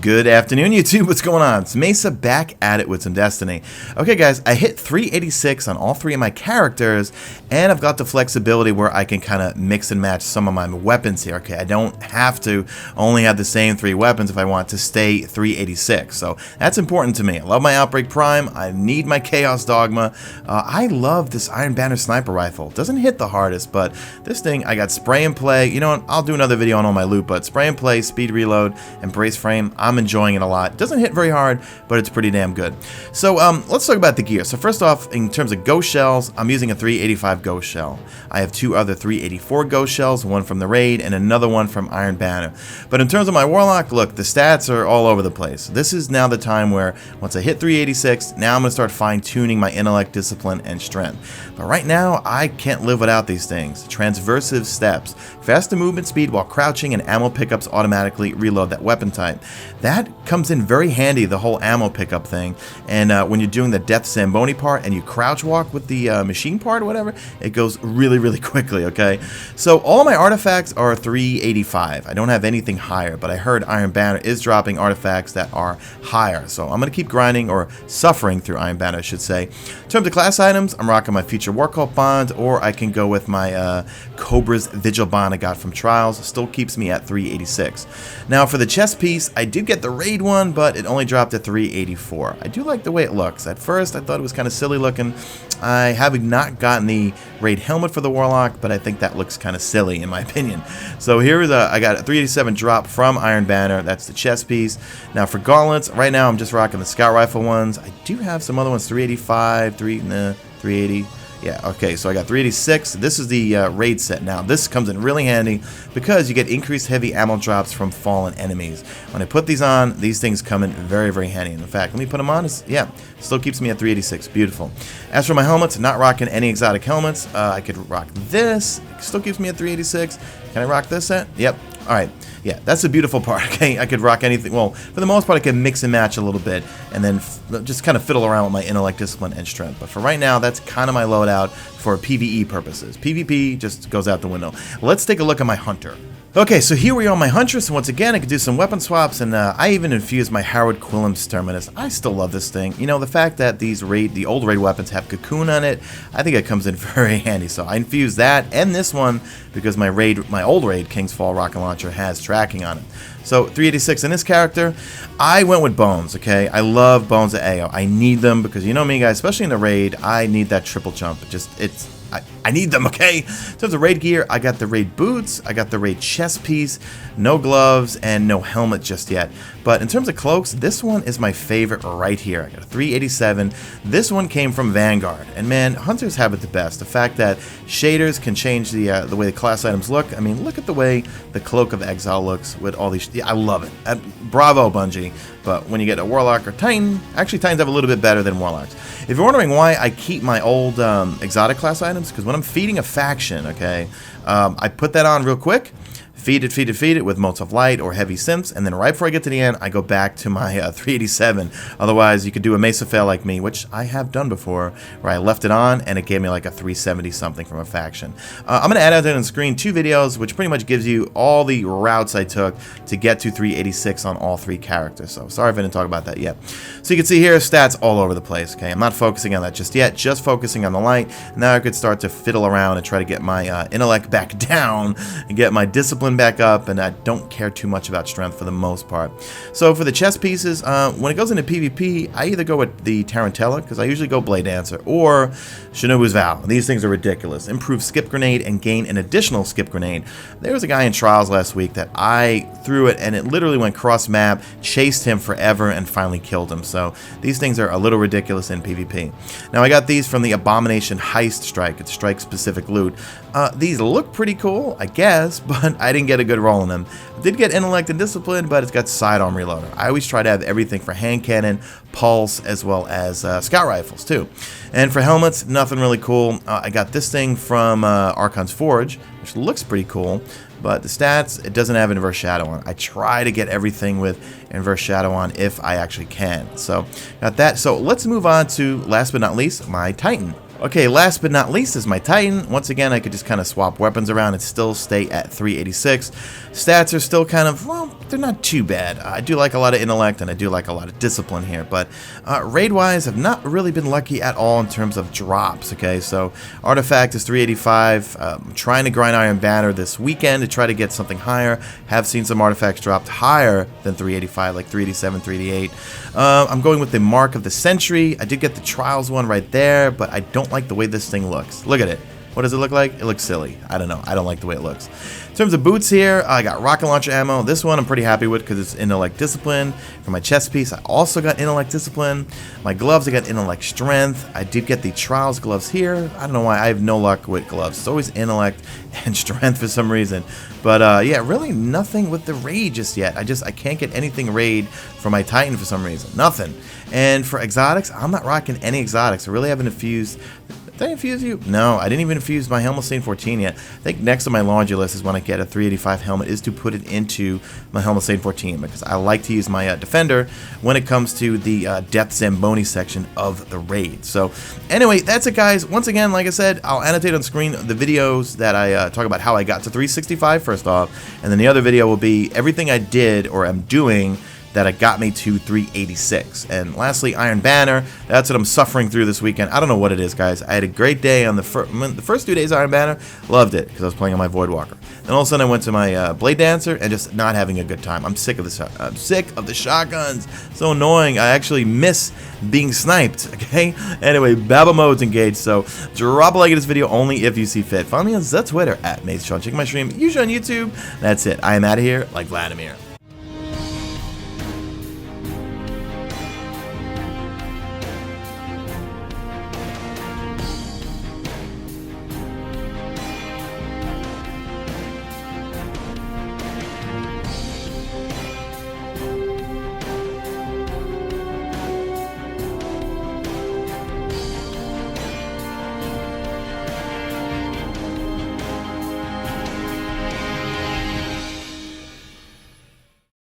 Good afternoon, YouTube. What's going on? It's Mesa back at it with some Destiny. Okay, guys, I hit 386 on all three of my characters, and I've got the flexibility where I can kind of mix and match some of my weapons here. Okay, I don't have to only have the same three weapons if I want to stay 386. So that's important to me. I love my Outbreak Prime. I need my Chaos Dogma. I love this Iron Banner sniper rifle. It doesn't hit the hardest, but this thing, I got spray and play. You know what? I'll do another video on all my loot, but spray and play, speed reload, and brace frame. I'm enjoying it a lot. It doesn't hit very hard, but it's pretty damn good. So let's talk about the gear. So first off, in terms of ghost shells, I'm using a 385 ghost shell. I have two other 384 ghost shells, one from the raid and another one from Iron Banner. But in terms of my Warlock, look, the stats are all over the place. This is now the time where once I hit 386, now I'm going to start fine-tuning my intellect, discipline, and strength. But right now, I can't live without these things. Transversive steps, faster movement speed while crouching, and ammo pickups automatically reload that weapon type. That comes in very handy, the whole ammo pickup thing. And when you're doing the Death Zamboni part and you crouch walk with the machine part or whatever, it goes really, really quickly, okay? So all my artifacts are 385. I don't have anything higher, but I heard Iron Banner is dropping artifacts that are higher. So I'm going to keep grinding, or suffering through Iron Banner, I should say. In terms of class items, I'm rocking my Future War Cult Bond, or I can go with my Cobra's Vigil Bond I got from Trials. It still keeps me at 386. Now for the chest piece, I did get the raid one, but it only dropped to 384. I do like the way it looks. At first, I thought it was kind of silly looking. I have not gotten the raid helmet for the Warlock, but I think that looks kind of silly in my opinion. So here is I got a 387 drop from Iron Banner. That's the chest piece. Now for gauntlets, right now I'm just rocking the scout rifle ones. I do have some other ones, 385, 380. Yeah, okay, so I got 386. This is the raid set now. This comes in really handy because you get increased heavy ammo drops from fallen enemies. When I put these on, these things come in very, very handy. In fact, let me put them on. Yeah, still keeps me at 386. Beautiful. As for my helmets, not rocking any exotic helmets. I could rock this. Still keeps me at 386. Can I rock this set? Yep. All right. Yeah, that's the beautiful part, okay? I could rock anything. Well, for the most part, I can mix and match a little bit and then just kind of fiddle around with my intellect, discipline, and strength. But for right now, that's kind of my loadout for PvE purposes. PvP just goes out the window. Let's take a look at my Hunter. Okay, so here we are on my Huntress, and once again, I could do some weapon swaps, and I even infused my Howard Quillam's Terminus. I still love this thing. You know, the fact that the old raid weapons have Cocoon on it, I think it comes in very handy. So I infused that and this one because my old raid King's Fall Rocket Launcher has tracking on it. So 386 in this character, I went with Bones, okay? I love Bones at AO. I need them because you know me, guys, especially in the raid, I need that triple jump. I need them, okay? In terms of raid gear, I got the raid boots, I got the raid chest piece, no gloves, and no helmet just yet. But in terms of cloaks, this one is my favorite right here. I got a 387. This one came from Vanguard. And man, Hunters have it the best. The fact that shaders can change the way the class items look. I mean, look at the way the Cloak of Exile looks with all these. Yeah, I love it. Bravo, Bungie. But when you get a Warlock or Titan, actually Titans have a little bit better than Warlocks. If you're wondering why I keep my old exotic class items, because when I'm feeding a faction, okay, I put that on real quick, feed it with Motes of Light or Heavy Simps, and then right before I get to the end, I go back to my 387. Otherwise, you could do a Mesa fail like me, which I have done before, where I left it on, and it gave me like a 370 something from a faction. I'm going to add out on the screen 2 videos, which pretty much gives you all the routes I took to get to 386 on all 3 characters. So sorry if I didn't talk about that yet. So you can see here, stats all over the place, okay? I'm not focusing on that just yet, just focusing on the light. Now I could start to fiddle around and try to get my intellect back down and get my discipline back up, and I don't care too much about strength for the most part. So for the chest pieces, when it goes into PvP, I either go with the Tarantella, because I usually go Blade Dancer, or Shinobu's Vow. These things are ridiculous. Improve skip grenade and gain an additional skip grenade. There was a guy in Trials last week that I threw it, and it literally went cross map, chased him forever, and finally killed him. So these things are a little ridiculous in PvP. Now I got these from the Abomination Heist Strike. It's strike specific loot. These look pretty cool, I guess, but I didn't get a good roll in them. I did get intellect and discipline, but it's got sidearm reloader. I always try to have everything for hand cannon, pulse, as well as scout rifles too. And for helmets, nothing really cool. I got this thing from Archon's Forge, which looks pretty cool, but the stats, it doesn't have inverse shadow on. I try to get everything with inverse shadow on if I actually can. So got that. So let's move on to, last but not least, my Titan. Okay, last but not least is my Titan. Once again, I could just kind of swap weapons around and still stay at 386. Stats are still kind of, well, they're not too bad. I do like a lot of intellect and I do like a lot of discipline here, but raid-wise, I've not really been lucky at all in terms of drops, okay? So artifact is 385. I'm trying to grind Iron Banner this weekend to try to get something higher. Have seen some artifacts dropped higher than 385, like 387, 388. I'm going with the Mark of the Century. I did get the Trials one right there, but I don't like the way this thing looks. Look at it. What does it look like? It looks silly. I don't know. I don't like the way it looks. In terms of boots here, I got rocket launcher ammo. This one I'm pretty happy with because it's intellect discipline. For my chest piece, I also got intellect discipline. My gloves, I got intellect strength. I did get the trials gloves here. I don't know why. I have no luck with gloves. It's always intellect and strength for some reason. But yeah, really nothing with the raid just yet. I can't get anything raid for my Titan for some reason. Nothing. And for exotics, I'm not rocking any exotics. I really haven't infused. Did I infuse you? No, I didn't even infuse my Helmet Stain 14 yet. I think next on my laundry list is when I get a 385 helmet is to put it into my Helmet Stain 14 because I like to use my Defender when it comes to the Depth Zamboni section of the raid. So anyway, that's it guys. Once again, like I said, I'll annotate on screen the videos that I talk about how I got to 365 first off, and then the other video will be everything I did or am doing that got me to 386. And lastly, Iron Banner. That's what I'm suffering through this weekend. I don't know what it is, guys. I had a great day on the first 2 days of Iron Banner. Loved it because I was playing on my Voidwalker. Then all of a sudden I went to my Blade Dancer and just not having a good time. I'm sick of the shotguns. So annoying. I actually miss being sniped. Okay. Anyway, Babel mode's engaged. So drop a like at this video only if you see fit. Follow me on the Twitter at Mesa. Check my stream usually on YouTube. That's it. I am out of here like Vladimir.